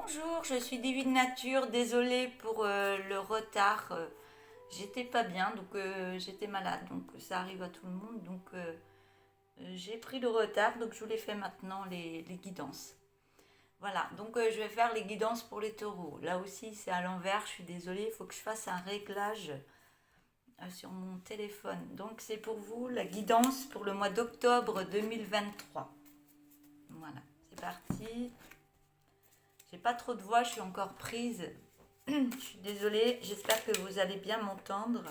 Bonjour, je suis Divine Nature. Désolée pour le retard. J'étais pas bien, donc j'étais malade, donc ça arrive à tout le monde. Donc j'ai pris le retard, donc je vous les fais maintenant les guidances. Voilà, donc je vais faire les guidances pour les taureaux. Là aussi, c'est à l'envers, je suis désolée, il faut que je fasse un réglage sur mon téléphone. Donc c'est pour vous la guidance pour le mois d'octobre 2023. Voilà, c'est parti. J'ai pas trop de voix, je suis encore prise. Je suis désolée, j'espère que vous allez bien m'entendre.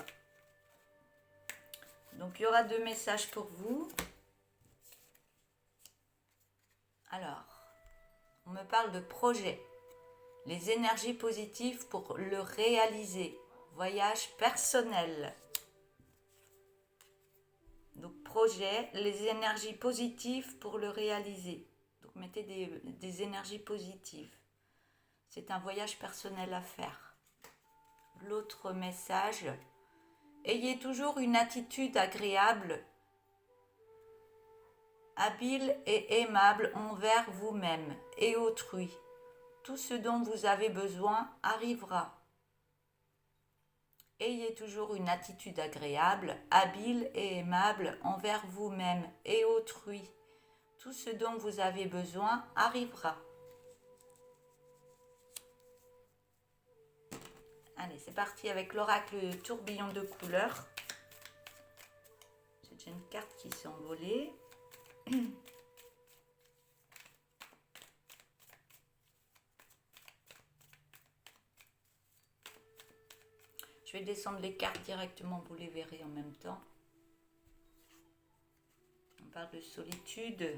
Donc il y aura deux messages pour vous. Alors, on me parle de projet. Les énergies positives pour le réaliser. Voyage personnel. Donc projet, les énergies positives pour le réaliser. Donc mettez des énergies positives. C'est un voyage personnel à faire. L'autre message, ayez toujours une attitude agréable, habile et aimable envers vous-même et autrui. Tout ce dont vous avez besoin arrivera. Ayez toujours une attitude agréable, habile et aimable envers vous-même et autrui. Tout ce dont vous avez besoin arrivera. Allez, c'est parti avec l'oracle tourbillon de couleurs. J'ai déjà une carte qui s'est envolée. Je vais descendre les cartes directement, vous les verrez en même temps. On parle de solitude.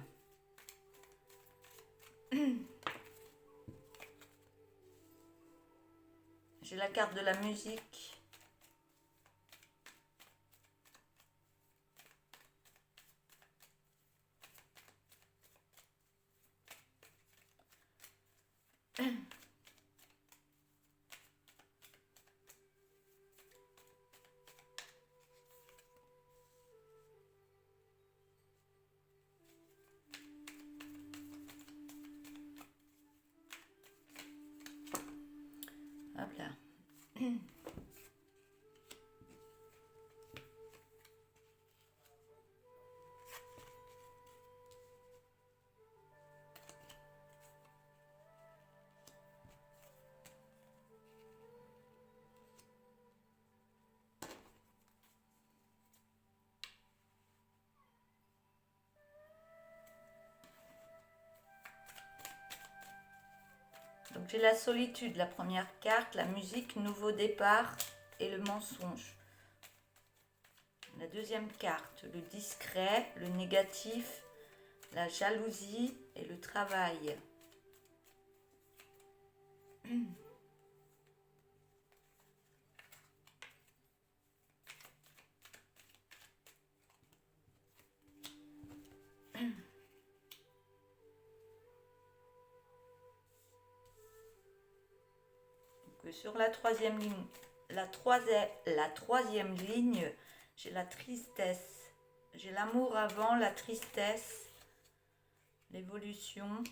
J'ai la carte de la musique. Hop là. Donc j'ai la solitude, la première carte, la musique, nouveau départ et le mensonge. La deuxième carte, le discret, le négatif, la jalousie et le travail. Donc, sur la troisième ligne, la troisième ligne, j'ai la tristesse. J'ai l'amour avant, la tristesse, l'évolution.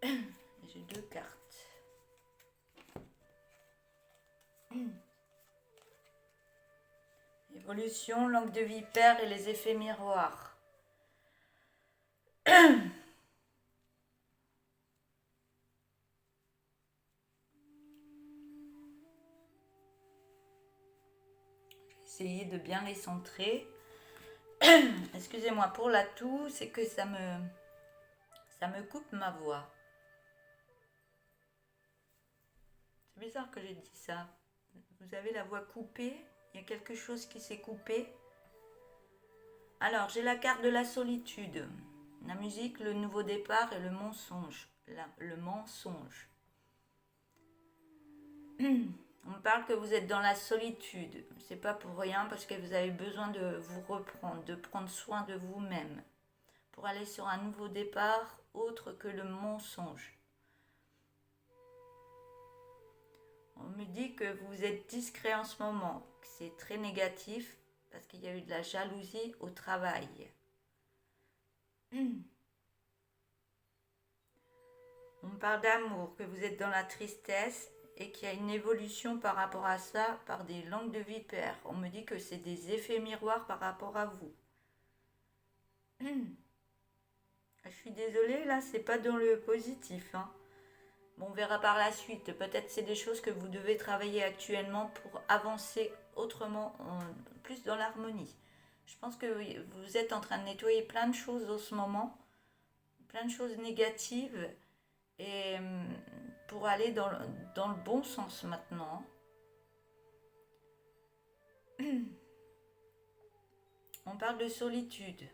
J'ai deux cartes. Évolution, langue de vipère et les effets miroirs. Essayez de bien les centrer. Excusez-moi pour la toux, c'est que ça me coupe ma voix. C'est bizarre que j'ai dit ça. Vous avez la voix coupée, il y a quelque chose qui s'est coupé. Alors, j'ai la carte de la solitude, la musique, le nouveau départ et le mensonge. Le mensonge. On me parle que vous êtes dans la solitude. C'est pas pour rien parce que vous avez besoin de vous reprendre, de prendre soin de vous-même pour aller sur un nouveau départ autre que le mensonge. On me dit que vous êtes discret en ce moment, que c'est très négatif parce qu'il y a eu de la jalousie au travail. On parle d'amour, que vous êtes dans la tristesse et qu'il y a une évolution par rapport à ça par des langues de vipère. On me dit que c'est des effets miroirs par rapport à vous. Je suis désolée, là, c'est pas dans le positif, hein. Bon, on verra par la suite. Peut-être c'est des choses que vous devez travailler actuellement pour avancer autrement, plus dans l'harmonie. Je pense que vous êtes en train de nettoyer plein de choses en ce moment, plein de choses négatives, et pour aller dans le bon sens maintenant. On parle de solitude.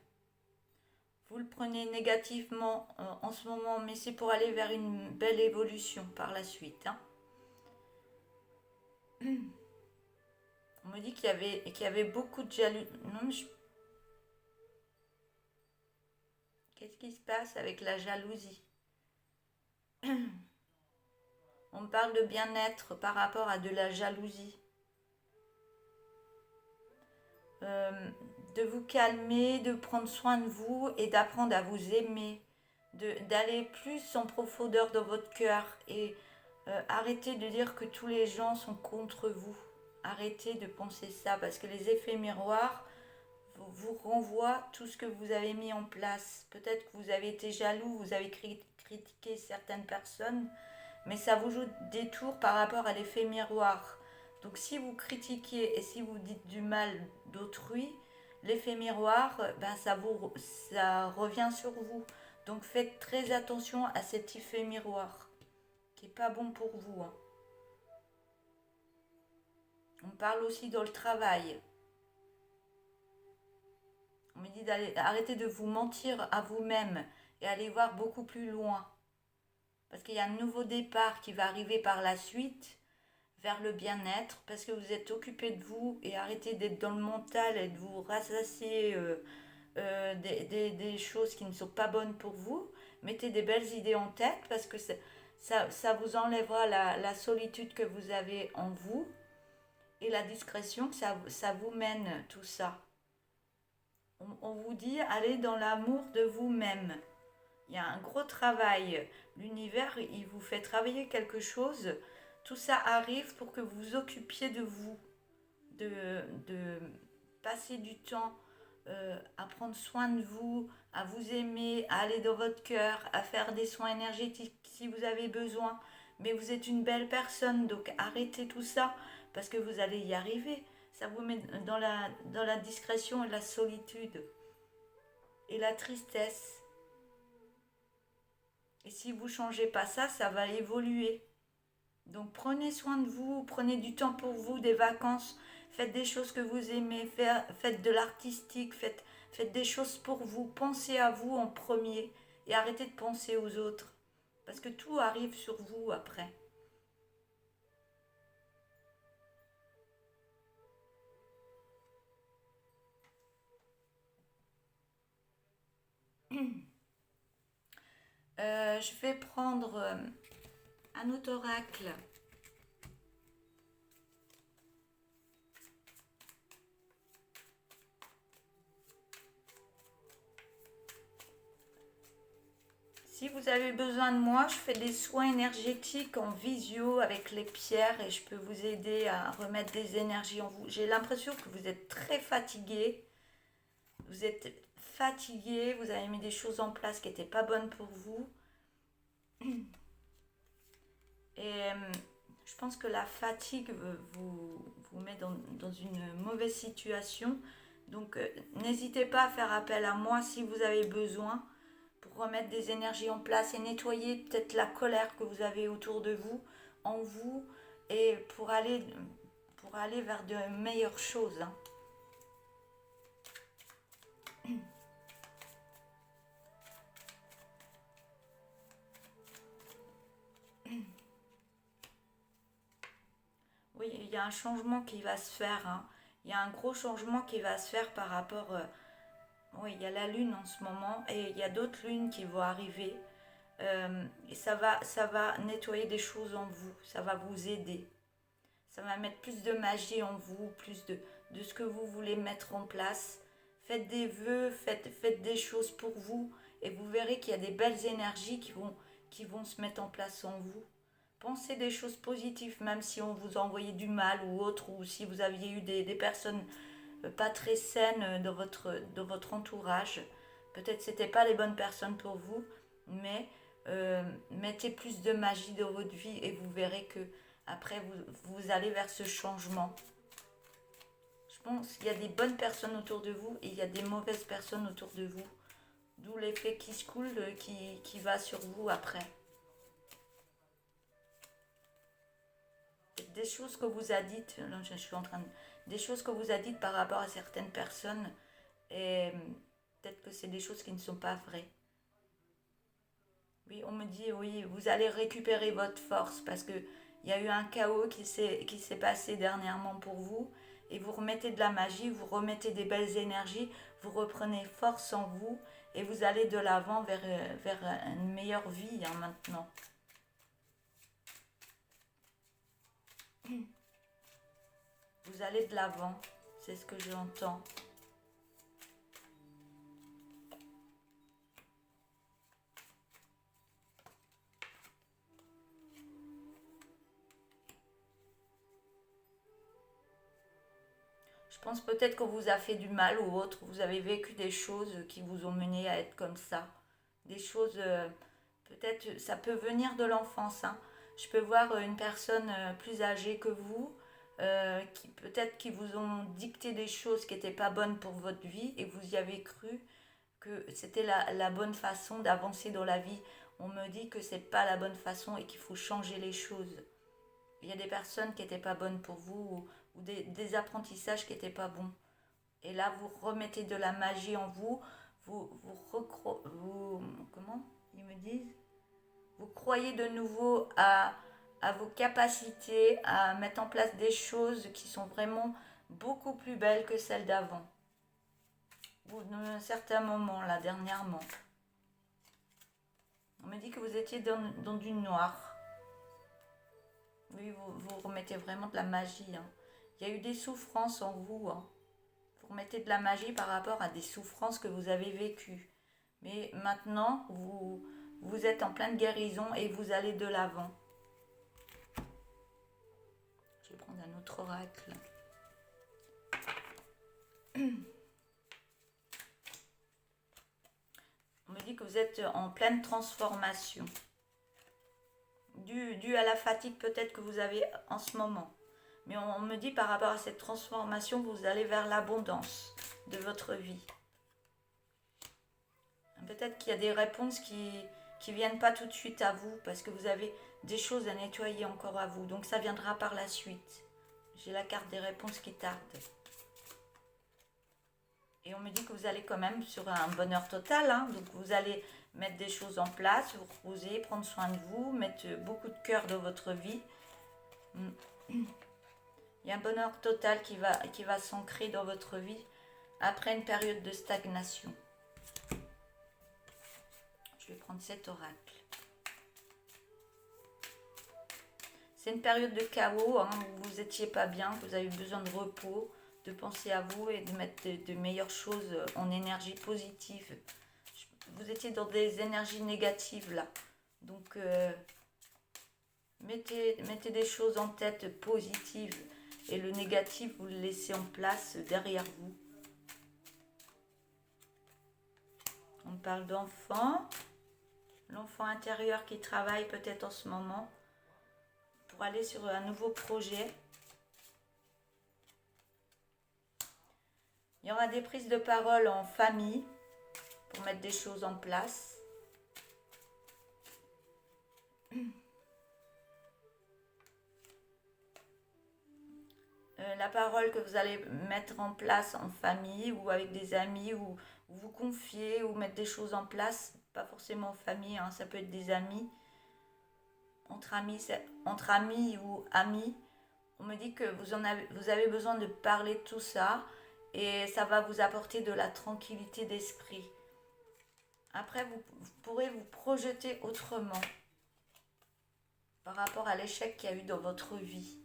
Vous le prenez négativement en ce moment, mais c'est pour aller vers une belle évolution par la suite, hein. On me dit qu'il y avait beaucoup de jalousie. Non, qu'est-ce qui se passe avec la jalousie? On me parle de bien-être par rapport à de la jalousie. De vous calmer, de prendre soin de vous et d'apprendre à vous aimer, d'aller plus en profondeur dans votre cœur et arrêtez de dire que tous les gens sont contre vous. Arrêtez de penser ça parce que les effets miroirs vous renvoient tout ce que vous avez mis en place. Peut-être que vous avez été jaloux, vous avez critiqué certaines personnes, mais ça vous joue des tours par rapport à l'effet miroir. Donc si vous critiquez et si vous dites du mal d'autrui, l'effet miroir, ça revient sur vous. Donc faites très attention à cet effet miroir, qui n'est pas bon pour vous, hein. On parle aussi dans le travail. On me dit d'arrêter de vous mentir à vous-même et aller voir beaucoup plus loin. Parce qu'il y a un nouveau départ qui va arriver par la suite vers le bien-être, parce que vous êtes occupé de vous et arrêtez d'être dans le mental et de vous rassasier des choses qui ne sont pas bonnes pour vous. Mettez des belles idées en tête parce que ça vous enlèvera la solitude que vous avez en vous et la discrétion que ça vous mène tout ça. On vous dit allez dans l'amour de vous-même. Il y a un gros travail. L'univers, il vous fait travailler quelque chose. Tout ça arrive pour que vous vous occupiez de vous, de passer du temps à prendre soin de vous, à vous aimer, à aller dans votre cœur, à faire des soins énergétiques si vous avez besoin. Mais vous êtes une belle personne, donc arrêtez tout ça parce que vous allez y arriver. Ça vous met dans la discrétion et la solitude et la tristesse. Et si vous ne changez pas ça, ça va évoluer. Donc prenez soin de vous, prenez du temps pour vous, des vacances, faites des choses que vous aimez, faites de l'artistique, faites des choses pour vous, pensez à vous en premier et arrêtez de penser aux autres. Parce que tout arrive sur vous après. Je vais prendre un autre oracle. Si vous avez besoin de moi, je fais des soins énergétiques en visio avec les pierres et je peux vous aider à remettre des énergies en vous. J'ai l'impression que vous êtes très fatigué. Vous êtes fatigué, vous avez mis des choses en place qui n'étaient pas bonnes pour vous. Et je pense que la fatigue vous met dans une mauvaise situation. Donc n'hésitez pas à faire appel à moi si vous avez besoin pour remettre des énergies en place et nettoyer peut-être la colère que vous avez autour de vous, en vous, et pour aller vers de meilleures choses, hein. Oui, il y a un changement qui va se faire, hein. Il y a un gros changement qui va se faire par rapport... oui, il y a la lune en ce moment et il y a d'autres lunes qui vont arriver. Et ça va nettoyer des choses en vous. Ça va vous aider. Ça va mettre plus de magie en vous, plus de ce que vous voulez mettre en place. Faites des vœux, faites des choses pour vous et vous verrez qu'il y a des belles énergies qui vont se mettre en place en vous. Pensez des choses positives, même si on vous a envoyé du mal ou autre, ou si vous aviez eu des personnes pas très saines dans votre entourage. Peut-être c'était pas les bonnes personnes pour vous, mais mettez plus de magie dans votre vie et vous verrez que après vous allez vers ce changement. Je pense qu'il y a des bonnes personnes autour de vous et il y a des mauvaises personnes autour de vous. D'où l'effet qui se coule qui va sur vous après. Des choses que vous a dites, là, je suis en train de, des choses que vous a dites par rapport à certaines personnes, et peut-être que c'est des choses qui ne sont pas vraies. Oui, on me dit, oui, vous allez récupérer votre force parce que il y a eu un chaos qui s'est passé dernièrement pour vous, et vous remettez de la magie, vous remettez des belles énergies, vous reprenez force en vous, et vous allez de l'avant vers une meilleure vie hein, maintenant. Vous allez de l'avant, c'est ce que j'entends. Je pense peut-être qu'on vous a fait du mal ou autre, vous avez vécu des choses qui vous ont mené à être comme ça. Des choses, peut-être, ça peut venir de l'enfance. Hein. Je peux voir une personne plus âgée que vous, qui peut-être qui vous ont dicté des choses qui n'étaient pas bonnes pour votre vie et vous y avez cru que c'était la bonne façon d'avancer dans la vie. On me dit que c'est pas la bonne façon et qu'il faut changer les choses. Il y a des personnes qui n'étaient pas bonnes pour vous ou des apprentissages qui n'étaient pas bons. Et là, vous remettez de la magie en vous, comment ils me disent, vous croyez de nouveau à vos capacités, à mettre en place des choses qui sont vraiment beaucoup plus belles que celles d'avant. Ou à un certain moment, là, dernièrement. On me dit que vous étiez dans du noir. Oui, vous remettez vraiment de la magie. Hein. Il y a eu des souffrances en vous. Hein. Vous remettez de la magie par rapport à des souffrances que vous avez vécues. Mais maintenant, vous êtes en pleine guérison et vous allez de l'avant. Je vais prendre un autre oracle. On me dit que vous êtes en pleine transformation. Dû à la fatigue peut-être que vous avez en ce moment. Mais on me dit par rapport à cette transformation, vous allez vers l'abondance de votre vie. Peut-être qu'il y a des réponses qui viennent pas tout de suite à vous parce que vous avez des choses à nettoyer encore à vous. Donc ça viendra par la suite. J'ai la carte des réponses qui tarde. Et on me dit que vous allez quand même sur un bonheur total. Hein. Donc vous allez mettre des choses en place, vous reposer, prendre soin de vous, mettre beaucoup de cœur dans votre vie. Il y a un bonheur total qui va s'ancrer dans votre vie après une période de stagnation. Je vais prendre cet oracle. C'est une période de chaos, hein, où vous n'étiez pas bien, vous avez besoin de repos, de penser à vous et de mettre de meilleures choses en énergie positive. Vous étiez dans des énergies négatives là. Donc, mettez des choses en tête positives et le négatif, vous le laissez en place derrière vous. On parle d'enfant, l'enfant intérieur qui travaille peut-être en ce moment pour aller sur un nouveau projet. Il y aura des prises de parole en famille pour mettre des choses en place. La parole que vous allez mettre en place en famille ou avec des amis ou vous confier ou mettre des choses en place, pas forcément en famille, hein, ça peut être des amis, entre amis ou amis. On me dit que vous avez besoin de parler de tout ça et ça va vous apporter de la tranquillité d'esprit. Après, vous pourrez vous projeter autrement par rapport à l'échec qu'il y a eu dans votre vie.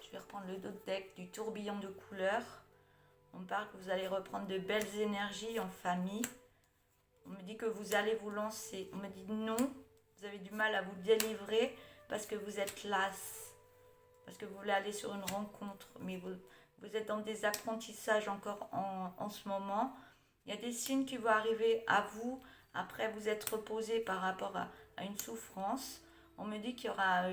Je vais reprendre le dos de deck du tourbillon de couleurs. On parle que vous allez reprendre de belles énergies en famille. On me dit que vous allez vous lancer. On me dit non, vous avez du mal à vous délivrer parce que vous êtes lasse. Parce que vous voulez aller sur une rencontre. Mais vous êtes dans des apprentissages encore en ce moment. Il y a des signes qui vont arriver à vous après vous être reposé par rapport à une souffrance. On me dit qu'il y aura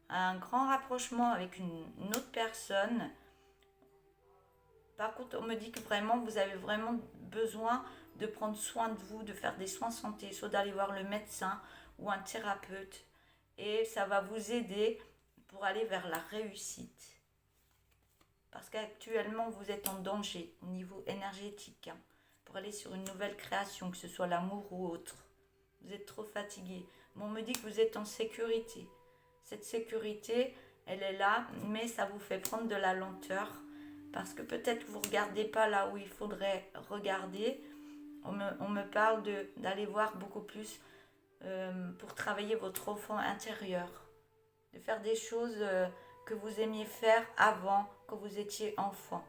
un grand rapprochement avec une autre personne. Par contre, on me dit que vraiment, vous avez vraiment besoin de prendre soin de vous, de faire des soins santé, soit d'aller voir le médecin ou un thérapeute. Et ça va vous aider pour aller vers la réussite. Parce qu'actuellement, vous êtes en danger au niveau énergétique, hein, pour aller sur une nouvelle création, que ce soit l'amour ou autre. Vous êtes trop fatigué. Mais on me dit que vous êtes en sécurité. Cette sécurité, elle est là, mais ça vous fait prendre de la lenteur. Parce que peut-être que vous ne regardez pas là où il faudrait regarder. On me parle d'aller voir beaucoup plus pour travailler votre enfant intérieur. De faire des choses que vous aimiez faire avant, quand vous étiez enfant.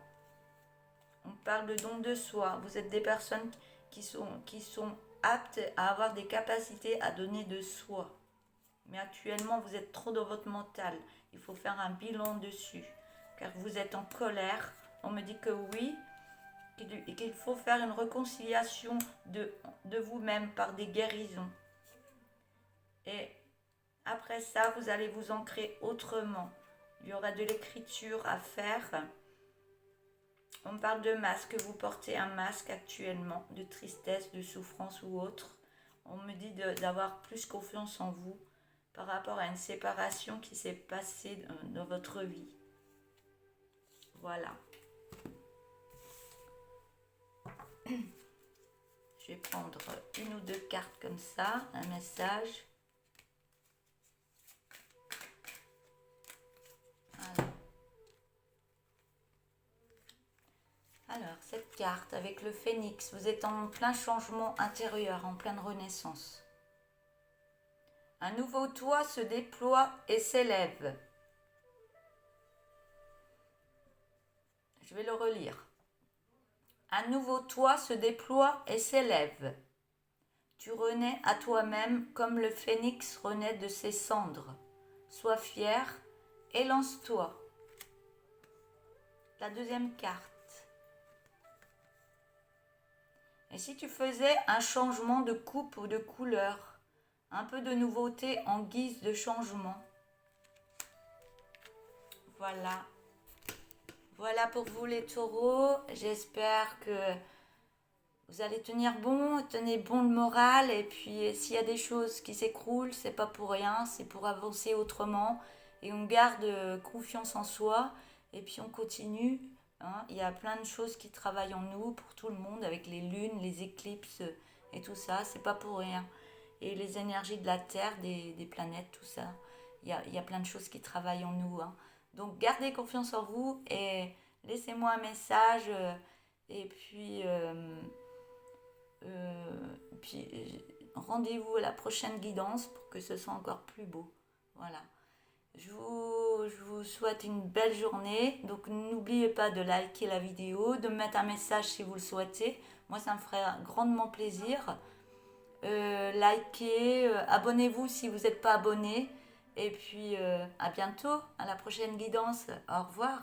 On parle de don de soi. Vous êtes des personnes qui sont aptes à avoir des capacités à donner de soi. Mais actuellement, vous êtes trop dans votre mental. Il faut faire un bilan dessus. Car vous êtes en colère. On me dit que oui, qu'il faut faire une réconciliation de vous-même par des guérisons. Et après ça, vous allez vous ancrer autrement. Il y aura de l'écriture à faire. On parle de masque. Vous portez un masque actuellement, de tristesse, de souffrance ou autre. On me dit d'avoir plus confiance en vous par rapport à une séparation qui s'est passée dans votre vie. Voilà. Je vais prendre une ou deux cartes comme ça, un message. Alors, cette carte avec le phénix, vous êtes en plein changement intérieur, en pleine renaissance. Un nouveau toit se déploie et s'élève. Je vais le relire. Un nouveau toit se déploie et s'élève. Tu renais à toi-même comme le phénix renaît de ses cendres. Sois fier et lance-toi. La deuxième carte. Et si tu faisais un changement de coupe ou de couleur, un peu de nouveauté en guise de changement. Voilà. Voilà pour vous les taureaux. J'espère que vous allez tenir bon, tenez bon le moral. Et puis s'il y a des choses qui s'écroulent, c'est pas pour rien, c'est pour avancer autrement. Et on garde confiance en soi. Et puis on continue. Hein. Il y a plein de choses qui travaillent en nous pour tout le monde, avec les lunes, les éclipses et tout ça. C'est pas pour rien. Et les énergies de la Terre, des planètes, tout ça. Il y a plein de choses qui travaillent en nous. Hein. Donc gardez confiance en vous et laissez-moi un message. Et puis rendez-vous à la prochaine guidance pour que ce soit encore plus beau. Voilà. Je vous souhaite une belle journée. Donc n'oubliez pas de liker la vidéo, de mettre un message si vous le souhaitez. Moi, ça me ferait grandement plaisir. Likez, abonnez-vous si vous n'êtes pas abonné. Et puis à bientôt, à la prochaine guidance. Au revoir.